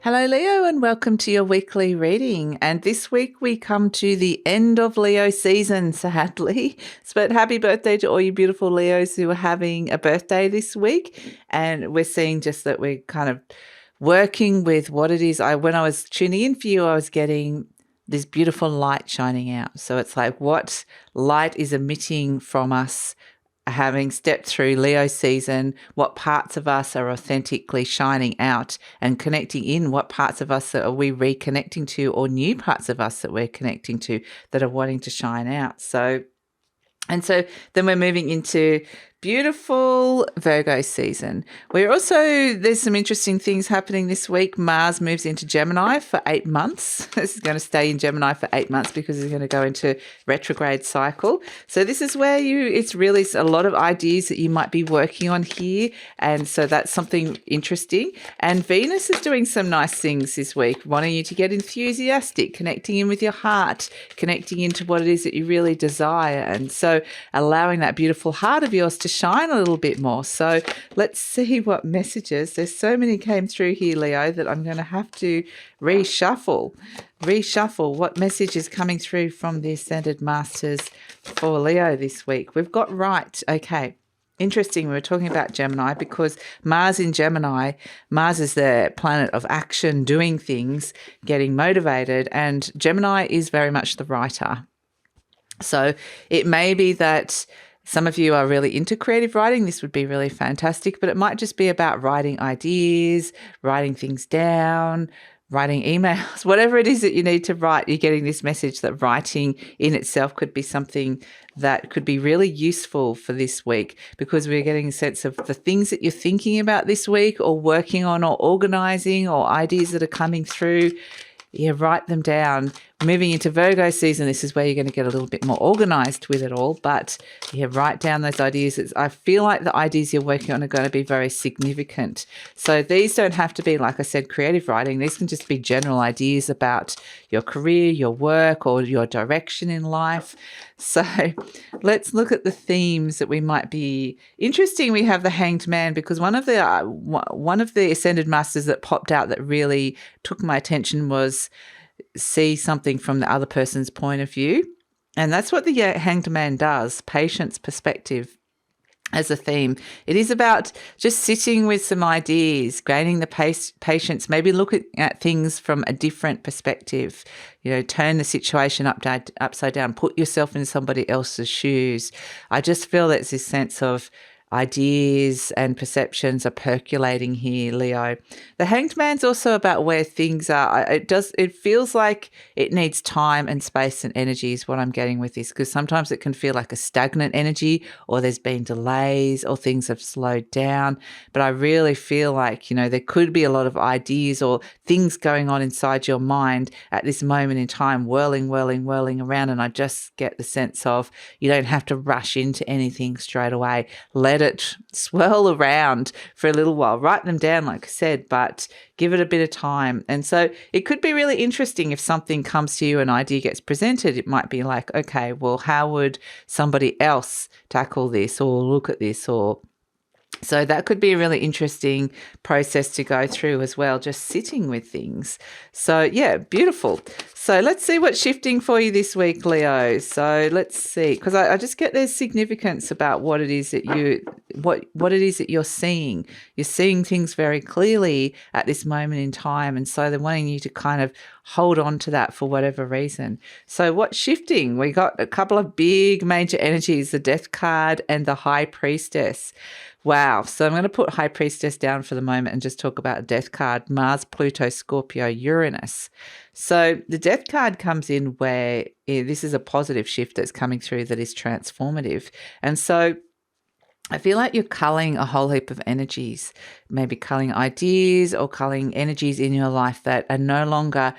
Hello, Leo, and welcome to your weekly reading. And this week we come to the end of Leo season, sadly. But happy birthday to all you beautiful Leos who are having a birthday this week. And we're seeing just that we're kind of working with what it is. When I was tuning in for you, I was getting this beautiful light shining out. So it's like what light is emitting from us having stepped through Leo season, what parts of us are authentically shining out and connecting in, what parts of us are we reconnecting to, or new parts of us that we're connecting to that are wanting to shine out. So then we're moving into beautiful Virgo season. There's some interesting things happening this week. Mars moves into Gemini for 8 months. This is going to stay in Gemini for 8 months because it's going to go into retrograde cycle. So this is where it's really a lot of ideas that you might be working on here. And so that's something interesting. And Venus is doing some nice things this week, wanting you to get enthusiastic, connecting in with your heart, connecting into what it is that you really desire. And so allowing that beautiful heart of yours to shine a little bit more. So let's see what messages. There's so many came through here, Leo, that I'm going to have to reshuffle what message is coming through from the Ascended Masters for Leo this week. We've got right. Okay. Interesting. We were talking about Gemini because Mars in Gemini, Mars is the planet of action, doing things, getting motivated, and Gemini is very much the writer. So it may be that some of you are really into creative writing. This would be really fantastic, but it might just be about writing ideas, writing things down, writing emails, whatever it is that you need to write. You're getting this message that writing in itself could be something that could be really useful for this week, because we're getting a sense of the things that you're thinking about this week or working on or organizing or ideas that are coming through. Yeah, write them down. Moving into Virgo season, this is where you're going to get a little bit more organized with it all. But yeah, write down those ideas. I feel like the ideas you're working on are going to be very significant. So these don't have to be, like I said, creative writing. These can just be general ideas about your career, your work, or your direction in life. So let's look at the themes that we might be interesting. We have the Hanged Man, because one of the Ascended Masters that popped out that really took my attention was see something from the other person's point of view. And that's what the Hanged Man does, patience, perspective as a theme. It is about just sitting with some ideas, gaining the patience, maybe looking at things from a different perspective, turn the situation upside down, put yourself in somebody else's shoes. I just feel there's this sense of ideas and perceptions are percolating here, Leo. The Hanged Man's also about where things are. It feels like it needs time and space and energy is what I'm getting with this, because sometimes it can feel like a stagnant energy, or there's been delays, or things have slowed down. But I really feel like, there could be a lot of ideas or things going on inside your mind at this moment in time, whirling around. And I just get the sense of you don't have to rush into anything straight away. Let it swirl around for a little while. Write them down, like I said, but give it a bit of time. And so it could be really interesting if something comes to you, an idea gets presented. It might be like, okay, well, how would somebody else tackle this or look at this? So that could be a really interesting process to go through as well, just sitting with things. So yeah, beautiful. So let's see what's shifting for you this week, Leo. So let's see, because I just get there's significance about what it is that what it is that you're seeing. You're seeing things very clearly at this moment in time, and so they're wanting you to kind of hold on to that for whatever reason. So what's shifting? We got a couple of big major energies, the Death card and the High Priestess. Wow. So I'm going to put High Priestess down for the moment and just talk about Death card, Mars, Pluto, Scorpio, Uranus. So the Death card comes in where this is a positive shift that's coming through that is transformative. And so I feel like you're culling a whole heap of energies, maybe culling ideas or culling energies in your life that are no longer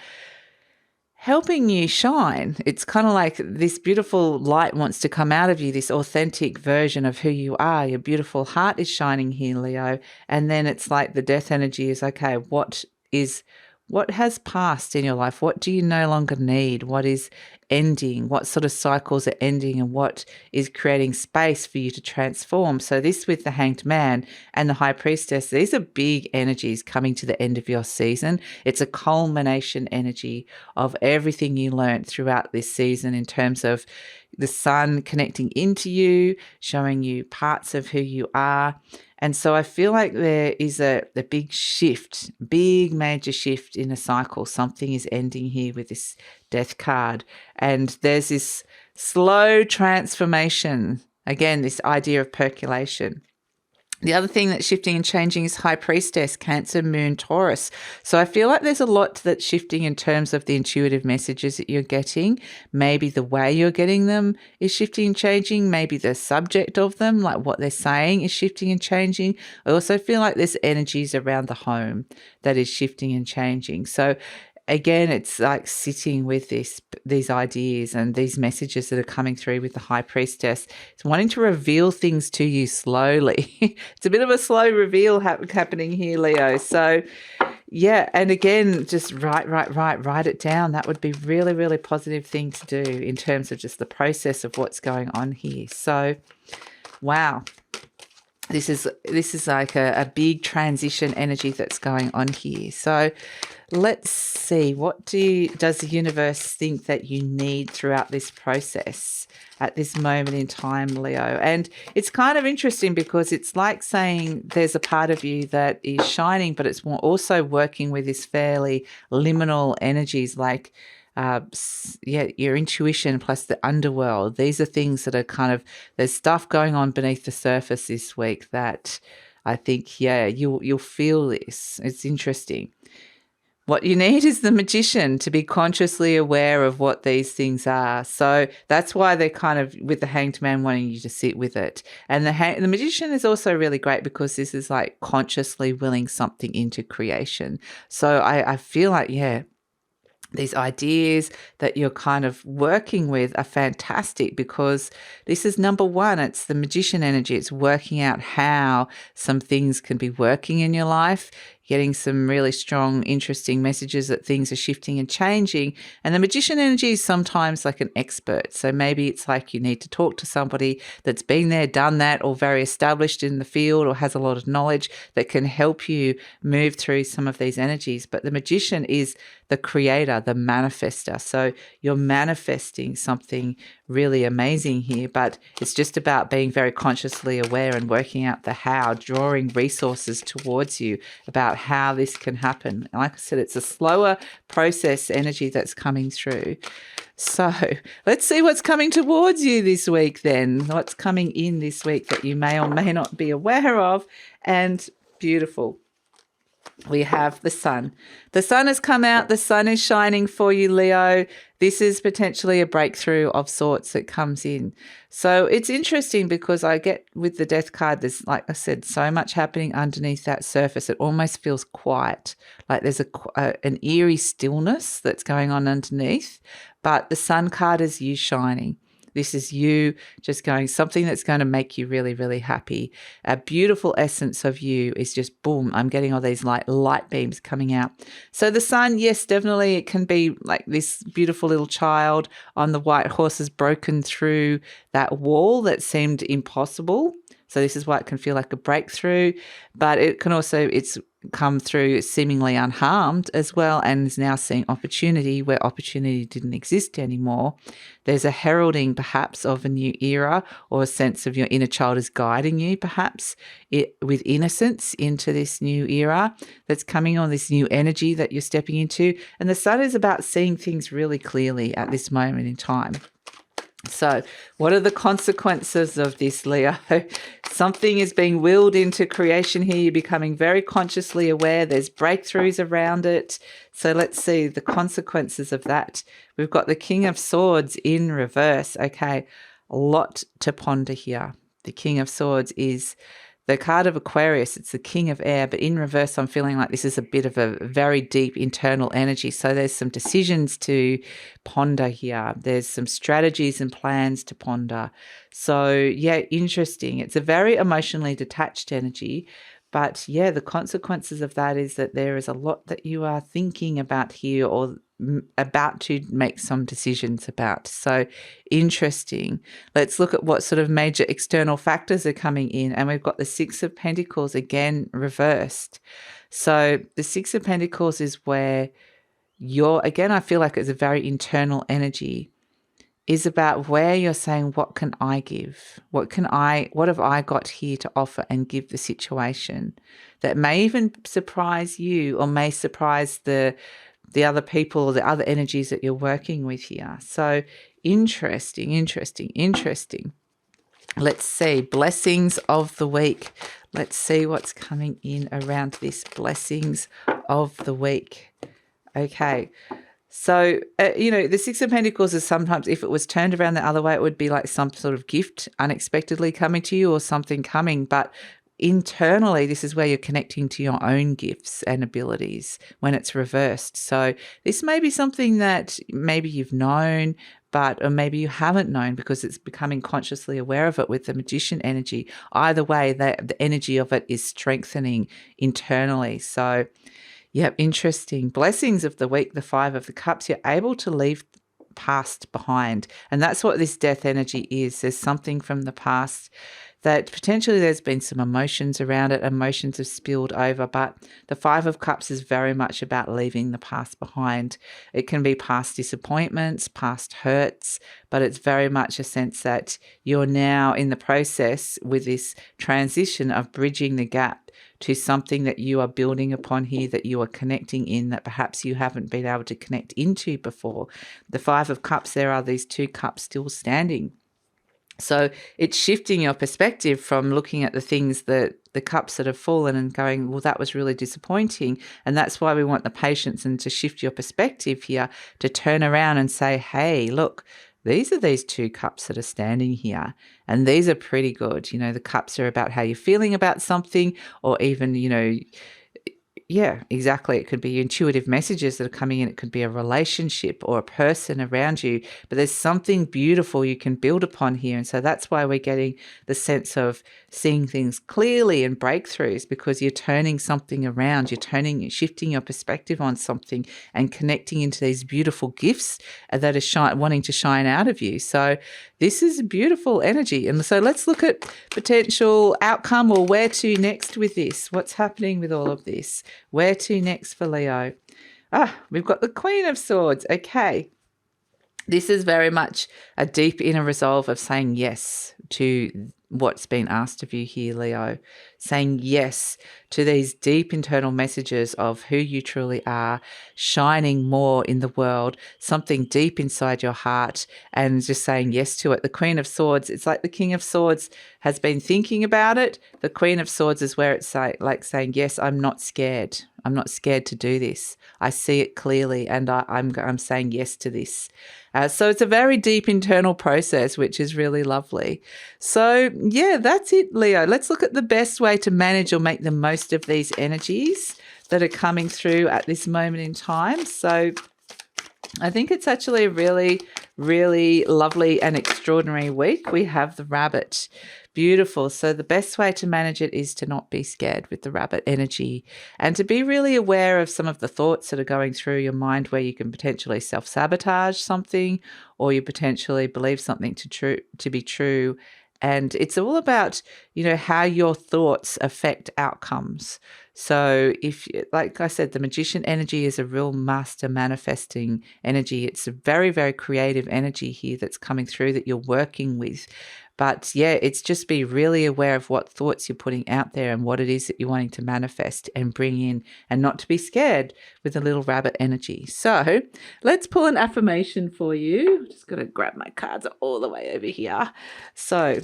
helping you shine. It's kind of like this beautiful light wants to come out of you, this authentic version of who you are. Your beautiful heart is shining here, Leo. And then it's like the death energy is, okay, what has passed in your life? What do you no longer need? What is ending, what sort of cycles are ending, and what is creating space for you to transform. So this with the Hanged Man and the High Priestess, these are big energies coming to the end of your season. It's a culmination energy of everything you learned throughout this season in terms of the sun connecting into you, showing you parts of who you are. And so I feel like there is a big shift, big major shift in a cycle. Something is ending here with this Death card. And there's this slow transformation. Again, this idea of percolation. The other thing that's shifting and changing is High Priestess, Cancer, Moon, Taurus. So I feel like there's a lot that's shifting in terms of the intuitive messages that you're getting. Maybe the way you're getting them is shifting and changing. Maybe the subject of them, like what they're saying, is shifting and changing. I also feel like there's energies around the home that is shifting and changing. So again, it's like sitting with these ideas and these messages that are coming through with the High Priestess. It's wanting to reveal things to you slowly. It's a bit of a slow reveal happening here, Leo. So yeah, and again, just write it down. That would be really, really positive thing to do in terms of just the process of what's going on here. So, wow. This is like a big transition energy that's going on here. So let's see, what does the universe think that you need throughout this process at this moment in time, Leo? And it's kind of interesting because it's like saying there's a part of you that is shining, but it's also working with this fairly liminal energies like your intuition plus the underworld. These are things that are kind of, there's stuff going on beneath the surface this week that I think, you'll feel this. It's interesting. What you need is the Magician to be consciously aware of what these things are. So that's why they're kind of, with the Hanged Man, wanting you to sit with it. And the Magician is also really great because this is like consciously willing something into creation. So I feel like, these ideas that you're kind of working with are fantastic because this is number one, it's the Magician energy. It's working out how some things can be working in your life, getting some really strong, interesting messages that things are shifting and changing. And the Magician energy is sometimes like an expert. So maybe it's like you need to talk to somebody that's been there, done that, or very established in the field or has a lot of knowledge that can help you move through some of these energies. But the Magician is the creator, the manifester. So you're manifesting something really amazing here, but it's just about being very consciously aware and working out the how, drawing resources towards you about how this can happen. And like I said, it's a slower process energy that's coming through. So let's see what's coming towards you this week then. What's coming in this week that you may or may not be aware of. And beautiful. We have the sun. The sun has come out. The sun is shining for you, Leo. This is potentially a breakthrough of sorts that comes in. So it's interesting because I get with the Death card, there's, like I said, so much happening underneath that surface. It almost feels quiet, like there's an eerie stillness that's going on underneath. But the sun card is you shining. This is you just going, something that's going to make you really, really happy. A beautiful essence of you is just boom, I'm getting all these light beams coming out. So the sun, yes, definitely it can be like this beautiful little child on the white horse has broken through that wall that seemed impossible. So this is why it can feel like a breakthrough, but it can also, it's come through seemingly unharmed as well and is now seeing opportunity where opportunity didn't exist anymore. There's a heralding perhaps of a new era or a sense of your inner child is guiding you perhaps with innocence into this new era that's coming on, this new energy that you're stepping into. And the sun is about seeing things really clearly at this moment in time. So what are the consequences of this, Leo? Something is being willed into creation here. You're becoming very consciously aware. There's breakthroughs around it. So let's see the consequences of that. We've got the King of Swords in reverse. Okay, a lot to ponder here. The King of Swords is the card of Aquarius. It's the King of Air, but in reverse, I'm feeling like this is a bit of a very deep internal energy. So there's some decisions to ponder here. There's some strategies and plans to ponder. So yeah, interesting. It's a very emotionally detached energy, But yeah, the consequences of that is that there is a lot that you are thinking about here, or about to make some decisions about. So interesting. Let's look at what sort of major external factors are coming in. And we've got the Six of Pentacles again reversed. So the Six of Pentacles is where again, I feel like it's a very internal energy, is about where you're saying, what can I give? What have I got here to offer and give the situation that may even surprise you, or may surprise the other people or the other energies that you're working with here. So interesting. Let's see, blessings of the week. Let's see what's coming in around this blessings of the week. Okay. So, the Six of Pentacles is sometimes, if it was turned around the other way, it would be like some sort of gift unexpectedly coming to you, or something coming. But internally, this is where you're connecting to your own gifts and abilities when it's reversed. So this may be something that maybe you've known, or maybe you haven't known, because it's becoming consciously aware of it with the Magician energy. Either way, the energy of it is strengthening internally. So yep, interesting. Blessings of the week, the Five of the Cups. You're able to leave past behind. And that's what this death energy is. There's something from the past that potentially there's been some emotions around it. Emotions have spilled over, but the Five of Cups is very much about leaving the past behind. It can be past disappointments, past hurts, but it's very much a sense that you're now in the process with this transition of bridging the gap to something that you are building upon here, that you are connecting in, that perhaps you haven't been able to connect into before. The Five of Cups, there are these two cups still standing. So it's shifting your perspective from looking at the things that the cups that have fallen and going, well, that was really disappointing. And that's why we want the patience and to shift your perspective here, to turn around and say, hey, look, these are these two cups that are standing here, and these are pretty good. The cups are about how you're feeling about something, or even, yeah, exactly. It could be intuitive messages that are coming in. It could be a relationship or a person around you, but there's something beautiful you can build upon here. And so that's why we're getting the sense of seeing things clearly and breakthroughs, because you're turning something around. You're shifting your perspective on something and connecting into these beautiful gifts that are wanting to shine out of you. So this is beautiful energy. And so let's look at potential outcome, or where to next with this. What's happening with all of this? Where to next for Leo? We've got the Queen of Swords. Okay. This is very much a deep inner resolve of saying yes to what's been asked of you here, Leo. Saying yes to these deep internal messages of who you truly are, shining more in the world, something deep inside your heart, and just saying yes to it. The Queen of Swords, it's like the King of Swords has been thinking about it. The Queen of Swords is where it's like saying, yes, I'm not scared. I'm not scared to do this. I see it clearly, and I'm saying yes to this. So it's a very deep internal process, which is really lovely. So yeah, that's it, Leo. Let's look at the best way to manage or make the most of these energies that are coming through at this moment in time. So I think it's actually a really, really lovely and extraordinary week. We have the Rabbit. Beautiful. So the best way to manage it is to not be scared with the Rabbit energy, and to be really aware of some of the thoughts that are going through your mind, where you can potentially self-sabotage something, or you potentially believe something to be true. And it's all about, how your thoughts affect outcomes. So if, like I said, the Magician energy is a real master manifesting energy. It's a very, very creative energy here that's coming through that you're working with. But yeah, it's just be really aware of what thoughts you're putting out there and what it is that you're wanting to manifest and bring in, and not to be scared with the little Rabbit energy. So let's pull an affirmation for you. Just got to grab my cards all the way over here. So,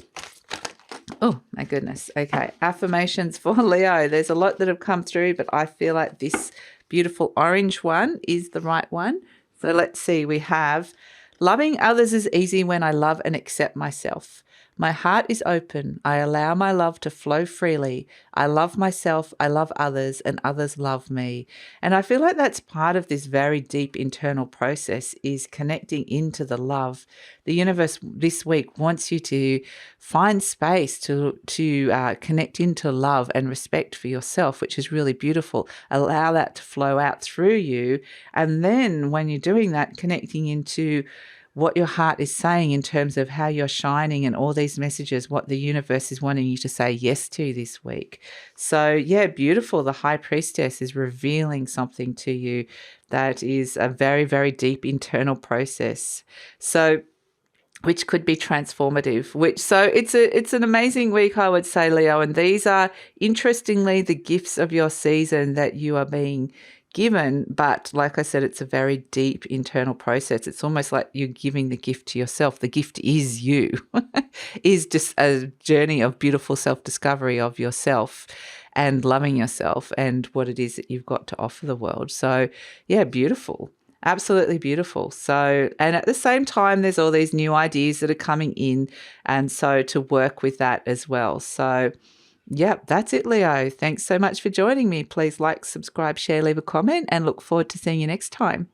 oh my goodness. Okay. Affirmations for Leo. There's a lot that have come through, but I feel like this beautiful orange one is the right one. So let's see. We have, loving others is easy when I love and accept myself. My heart is open. I allow my love to flow freely. I love myself, I love others, and others love me. And I feel like that's part of this very deep internal process, is connecting into the love. The universe this week wants you to find space to connect into love and respect for yourself, which is really beautiful. Allow that to flow out through you. And then when you're doing that, connecting into what your heart is saying in terms of how you're shining and all these messages, what the universe is wanting you to say yes to this week. So, yeah, beautiful. The High Priestess is revealing something to you that is a very, very deep internal process. So, which could be transformative. So it's an amazing week, I would say, Leo. And these are, interestingly, the gifts of your season that you are being given. But like I said, it's a very deep internal process. It's almost like you're giving the gift to yourself. The gift is you, is just a journey of beautiful self-discovery of yourself and loving yourself and what it is that you've got to offer the world. So, yeah, beautiful. Absolutely beautiful. So, and at the same time, there's all these new ideas that are coming in. And so to work with that as well. So, yep, that's it, Leo. Thanks so much for joining me. Please like, subscribe, share, leave a comment, and look forward to seeing you next time.